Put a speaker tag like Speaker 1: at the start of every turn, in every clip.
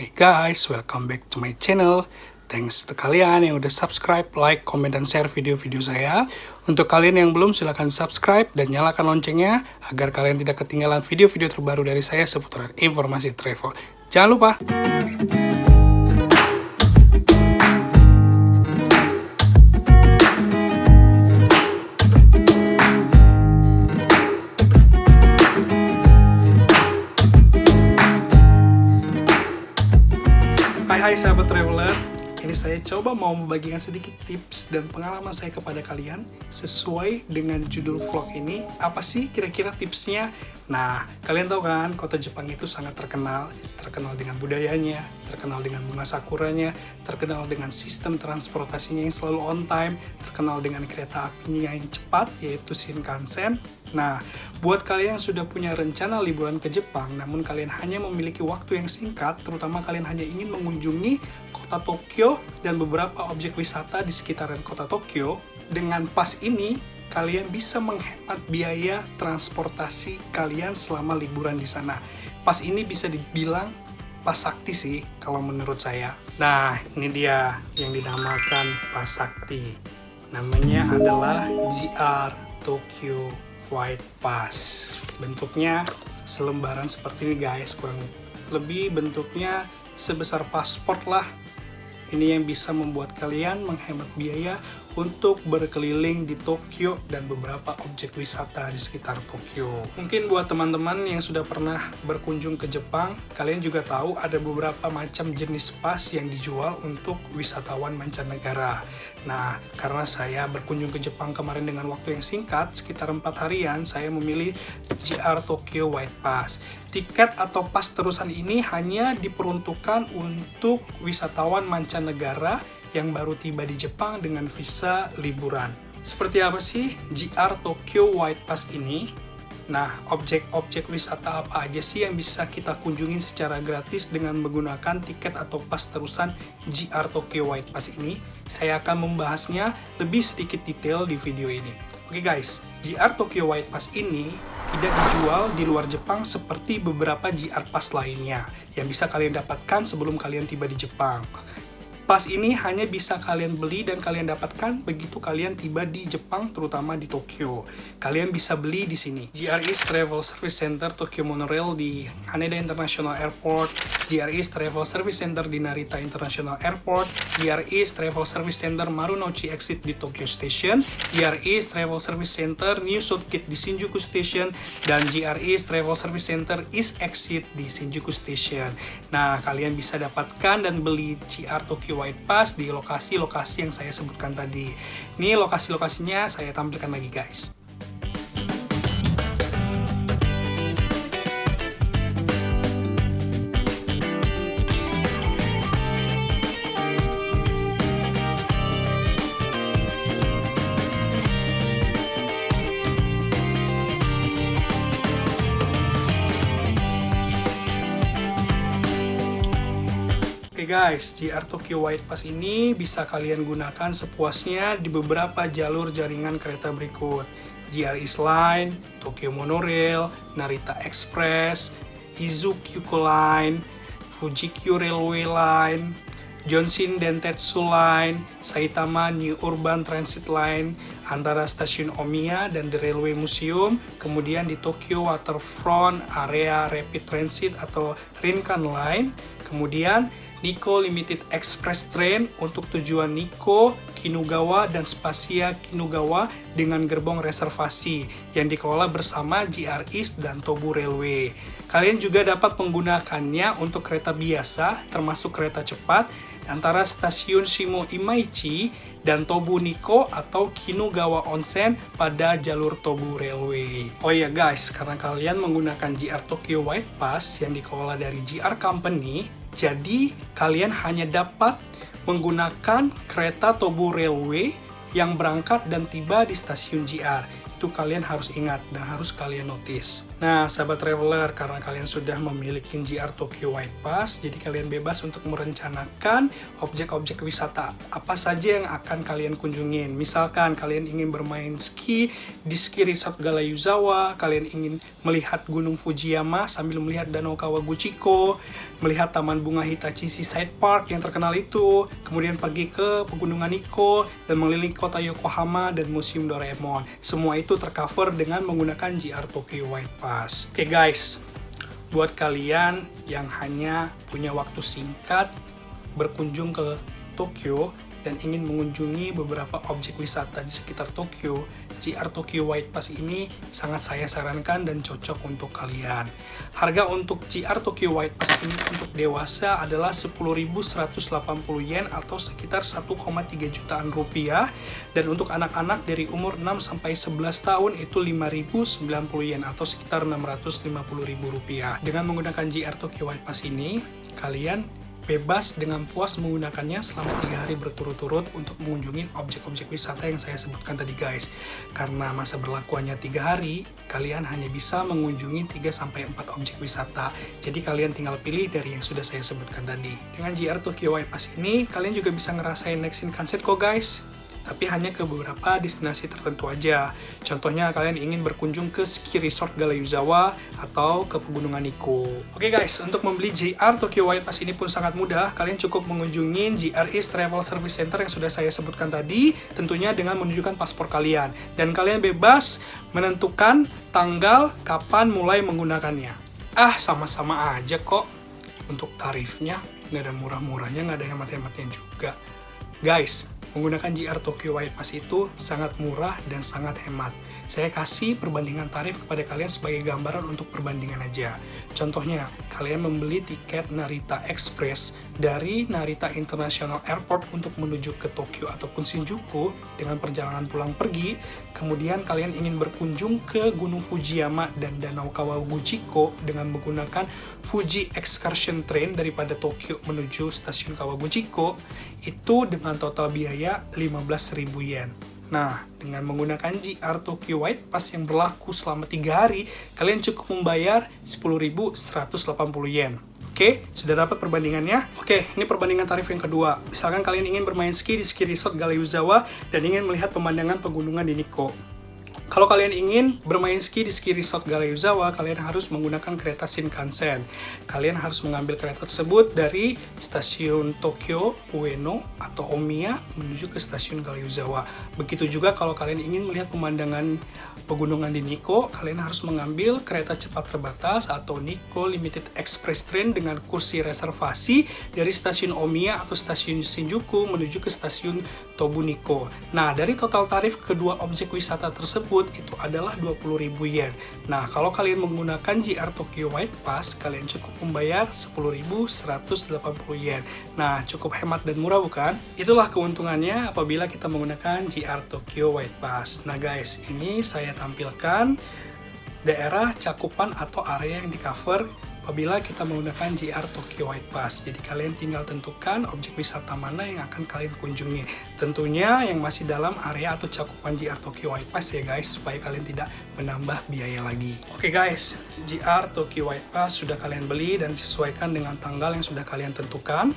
Speaker 1: Hey guys, welcome back to my channel. Thanks to kalian yang udah subscribe, like, komen, dan share video-video saya. Untuk kalian yang belum, silahkan subscribe dan nyalakan loncengnya agar kalian tidak ketinggalan video-video terbaru dari saya seputar informasi travel. Jangan lupa. Hai sahabat traveler, ini saya coba mau membagikan sedikit tips dan pengalaman saya kepada kalian sesuai dengan judul vlog ini. Apa sih kira-kira tipsnya? Nah, kalian tahu kan, kota Jepang itu sangat terkenal dengan budayanya, terkenal dengan bunga sakuranya, terkenal dengan sistem transportasinya yang selalu on time, terkenal dengan kereta apinya yang cepat, yaitu Shinkansen. Nah, buat kalian yang sudah punya rencana liburan ke Jepang, namun kalian hanya memiliki waktu yang singkat, terutama kalian hanya ingin mengunjungi kota Tokyo dan beberapa objek wisata di sekitaran kota Tokyo, dengan pas ini, kalian bisa menghemat biaya transportasi kalian selama liburan di sana. Pas ini bisa dibilang pas sakti sih, kalau menurut saya. Nah, ini dia yang dinamakan pas sakti. Namanya adalah JR Tokyo White Pass. Bentuknya selembaran seperti ini guys, kurang lebih bentuknya sebesar paspor lah. Ini yang bisa membuat kalian menghemat biaya untuk berkeliling di Tokyo dan beberapa objek wisata di sekitar Tokyo. Mungkin buat teman-teman yang sudah pernah berkunjung ke Jepang, kalian juga tahu ada beberapa macam jenis pas yang dijual untuk wisatawan mancanegara. Nah, karena saya berkunjung ke Jepang kemarin dengan waktu yang singkat, sekitar 4 harian, saya memilih JR Tokyo White Pass. Tiket atau pas terusan ini hanya diperuntukkan untuk wisatawan mancanegara yang baru tiba di Jepang dengan visa liburan. Seperti apa sih JR Tokyo White Pass ini? Nah, objek-objek wisata apa aja sih yang bisa kita kunjungin secara gratis dengan menggunakan tiket atau pas terusan JR Tokyo White Pass ini? Saya akan membahasnya lebih sedikit detail di video ini. Oke guys, JR Tokyo White Pass ini tidak dijual di luar Jepang seperti beberapa JR Pass lainnya yang bisa kalian dapatkan sebelum kalian tiba di Jepang. Pas ini hanya bisa kalian beli dan kalian dapatkan begitu kalian tiba di Jepang, terutama di Tokyo. Kalian bisa beli di sini. JR East Travel Service Center Tokyo Monorail di Haneda International Airport, JR East Travel Service Center di Narita International Airport, JR East Travel Service Center Marunouchi Exit di Tokyo Station, JR East Travel Service Center New South Gate di Shinjuku Station, dan JR East Travel Service Center East Exit di Shinjuku Station. Nah, kalian bisa dapatkan dan beli JR Tokyo White Pass di lokasi-lokasi yang saya sebutkan tadi. Ini lokasi-lokasinya saya tampilkan lagi guys. Oke guys, JR Tokyo White Pass ini bisa kalian gunakan sepuasnya di beberapa jalur jaringan kereta berikut: JR East Line, Tokyo Monorail, Narita Express, Izukyuko Line, Fujikyu Railway Line, Jonshin Dentetsu Line, Saitama New Urban Transit Line, antara stasiun Omiya dan The Railway Museum, kemudian di Tokyo Waterfront Area Rapid Transit atau Rinkan Line, kemudian Nikko Limited Express Train untuk tujuan Nikko, Kinugawa, dan Spazia Kinugawa dengan gerbong reservasi yang dikelola bersama JR East dan Tobu Railway. Kalian juga dapat menggunakannya untuk kereta biasa, termasuk kereta cepat, antara stasiun Shimo Imaichi dan Tobu Nikko atau Kinugawa Onsen pada jalur Tobu Railway. Oh iya guys, karena kalian menggunakan JR Tokyo White Pass yang dikelola dari JR Company, jadi kalian hanya dapat menggunakan kereta Tobu Railway yang berangkat dan tiba di stasiun JR. Itu kalian harus ingat dan harus kalian notice. Nah, sahabat traveler, karena kalian sudah memiliki JR Tokyo White Pass, jadi kalian bebas untuk merencanakan objek-objek wisata apa saja yang akan kalian kunjungin. Misalkan kalian ingin bermain ski di Ski Resort Galayuzawa, kalian ingin melihat Gunung Fujiyama sambil melihat Danau Kawaguchiko, melihat Taman Bunga Hitachi Seaside Park yang terkenal itu, kemudian pergi ke Pegunungan Nikko, dan mengelilingi kota Yokohama dan Museum Doraemon. Semua itu tercover dengan menggunakan JR Tokyo White Pass. Oke guys, buat kalian yang hanya punya waktu singkat berkunjung ke Tokyo dan ingin mengunjungi beberapa objek wisata di sekitar Tokyo, JR Tokyo White Pass ini sangat saya sarankan dan cocok untuk kalian. Harga untuk JR Tokyo White Pass ini untuk dewasa adalah 10.180 yen atau sekitar 1,3 jutaan rupiah, dan untuk anak-anak dari umur 6-11 tahun itu 5.090 yen atau sekitar 650.000 rupiah. Dengan menggunakan JR Tokyo White Pass ini, kalian bebas dengan puas menggunakannya selama 3 hari berturut-turut untuk mengunjungi objek-objek wisata yang saya sebutkan tadi guys. Karena masa berlakuannya 3 hari, kalian hanya bisa mengunjungi 3-4 objek wisata. Jadi kalian tinggal pilih dari yang sudah saya sebutkan tadi. Dengan JR Tokyo White Pass ini, kalian juga bisa ngerasain naik Shinkansen kok guys. Tapi hanya ke beberapa destinasi tertentu aja. Contohnya kalian ingin berkunjung ke Ski Resort Galayuzawa atau ke Pegunungan Nikko. Oke guys, untuk membeli JR Tokyo White Pass ini pun sangat mudah. Kalian cukup mengunjungi JR East Travel Service Center yang sudah saya sebutkan tadi, tentunya dengan menunjukkan paspor kalian. Dan kalian bebas menentukan tanggal kapan mulai menggunakannya. Sama-sama aja kok. Untuk tarifnya, nggak ada murah-murahnya, nggak ada hemat-hematnya juga. Guys, menggunakan JR Tokyo White Pass itu sangat murah dan sangat hemat. Saya kasih perbandingan tarif kepada kalian sebagai gambaran untuk perbandingan aja. Contohnya, kalian membeli tiket Narita Express dari Narita International Airport untuk menuju ke Tokyo ataupun Shinjuku dengan perjalanan pulang pergi, kemudian kalian ingin berkunjung ke Gunung Fujiyama dan Danau Kawaguchiko dengan menggunakan Fuji Excursion Train daripada Tokyo menuju stasiun Kawaguchiko, itu dengan total biaya 15.000 yen. Nah, dengan menggunakan JR Tokyo White Pass yang berlaku selama 3 hari, kalian cukup membayar 10.180 yen. Oke, sudah dapat perbandingannya? Oke, ini perbandingan tarif yang kedua. Misalkan kalian ingin bermain ski di Ski Resort Galayuzawa dan ingin melihat pemandangan pegunungan di Nikko. Kalau kalian ingin bermain ski di Ski Resort Galayuzawa, kalian harus menggunakan kereta Shinkansen. Kalian harus mengambil kereta tersebut dari stasiun Tokyo, Ueno, atau Omiya menuju ke stasiun Galayuzawa. Begitu juga kalau kalian ingin melihat pemandangan pegunungan di Nikko, kalian harus mengambil kereta cepat terbatas atau Nikko Limited Express Train dengan kursi reservasi dari stasiun Omiya atau stasiun Shinjuku menuju ke stasiun Tobu Nikko. Nah, dari total tarif kedua objek wisata tersebut itu adalah 20.000 yen. Nah, kalau kalian menggunakan JR Tokyo White Pass, kalian cukup membayar 10.180 yen. Nah, cukup hemat dan murah bukan? Itulah keuntungannya apabila kita menggunakan JR Tokyo White Pass. Nah guys, ini saya tampilkan daerah cakupan atau area yang di cover apabila kita menggunakan JR Tokyo White Pass. Jadi kalian tinggal tentukan objek wisata mana yang akan kalian kunjungi. Tentunya yang masih dalam area atau cakupan JR Tokyo White Pass ya guys, supaya kalian tidak menambah biaya lagi. Oke guys, JR Tokyo White Pass sudah kalian beli dan sesuaikan dengan tanggal yang sudah kalian tentukan.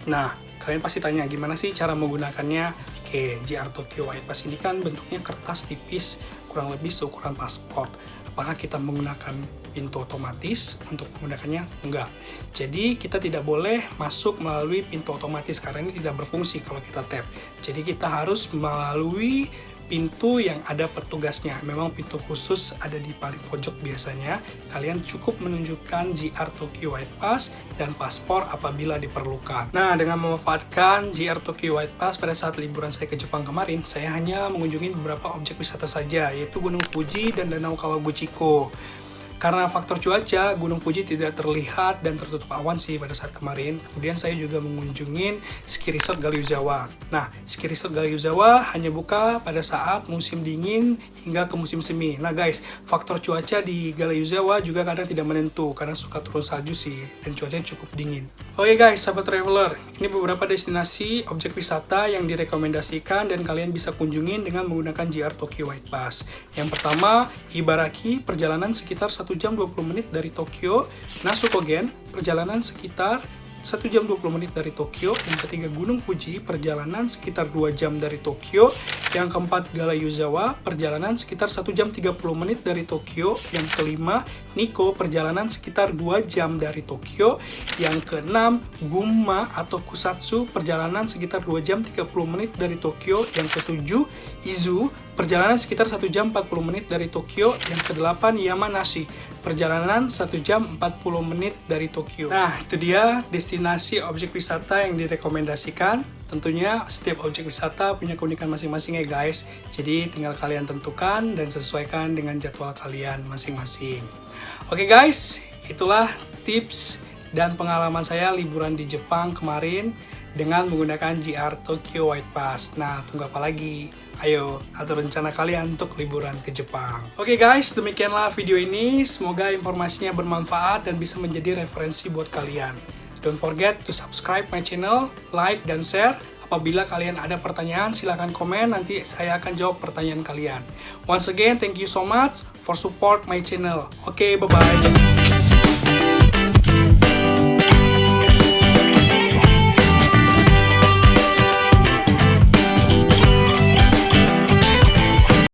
Speaker 1: Nah, kalian pasti tanya gimana sih cara menggunakannya? Oke, JR Tokyo White Pass ini kan bentuknya kertas tipis, kurang lebih seukuran paspor. Apakah kita menggunakan pintu otomatis untuk menggunakannya? Enggak. Jadi kita tidak boleh masuk melalui pintu otomatis karena ini tidak berfungsi kalau kita tap. Jadi kita harus melalui pintu yang ada petugasnya. Memang pintu khusus ada di paling pojok biasanya. Kalian cukup menunjukkan JR Tokyo White Pass dan paspor apabila diperlukan. Nah, dengan memanfaatkan JR Tokyo White Pass pada saat liburan saya ke Jepang kemarin, saya hanya mengunjungi beberapa objek wisata saja, yaitu Gunung Fuji dan Danau Kawaguchiko. Karena faktor cuaca, Gunung Fuji tidak terlihat dan tertutup awan sih pada saat kemarin. Kemudian saya juga mengunjungi Ski Resort Galayuzawa. Nah, Ski Resort Galayuzawa hanya buka pada saat musim dingin hingga ke musim semi. Nah guys, faktor cuaca di Galayuzawa juga kadang tidak menentu, kadang suka turun salju sih, dan cuacanya cukup dingin. Oke guys, sahabat traveler, ini beberapa destinasi objek wisata yang direkomendasikan dan kalian bisa kunjungin dengan menggunakan JR Tokyo White Pass. Yang pertama, Ibaraki, perjalanan sekitar 1 jam 20 menit dari Tokyo. Nasukogen, perjalanan sekitar 1 jam 20 menit dari Tokyo. Yang ketiga, Gunung Fuji, perjalanan sekitar 2 jam dari Tokyo. Yang keempat, Gala-Yuzawa, perjalanan sekitar 1 jam 30 menit dari Tokyo. Yang kelima, Nikko, perjalanan sekitar 2 jam dari Tokyo. Yang keenam, Gunma atau Kusatsu, perjalanan sekitar 2 jam 30 menit dari Tokyo. Yang ketujuh, Izu, perjalanan sekitar 1 jam 40 menit dari Tokyo. Yang kedelapan, Yamanashi, perjalanan 1 jam 40 menit dari Tokyo. Nah, itu dia destinasi objek wisata yang direkomendasikan. Tentunya setiap objek wisata punya keunikan masing-masing ya guys. Jadi tinggal kalian tentukan dan sesuaikan dengan jadwal kalian masing-masing. Oke guys, itulah tips dan pengalaman saya liburan di Jepang kemarin dengan menggunakan JR Tokyo White Pass. Nah, tunggu apa lagi? Ayo, atur rencana kalian untuk liburan ke Jepang. Oke guys, demikianlah video ini. Semoga informasinya bermanfaat dan bisa menjadi referensi buat kalian. Don't forget to subscribe my channel, like, dan share. Apabila kalian ada pertanyaan, silahkan komen. Nanti saya akan jawab pertanyaan kalian. Once again, thank you so much for support my channel. Oke, bye-bye.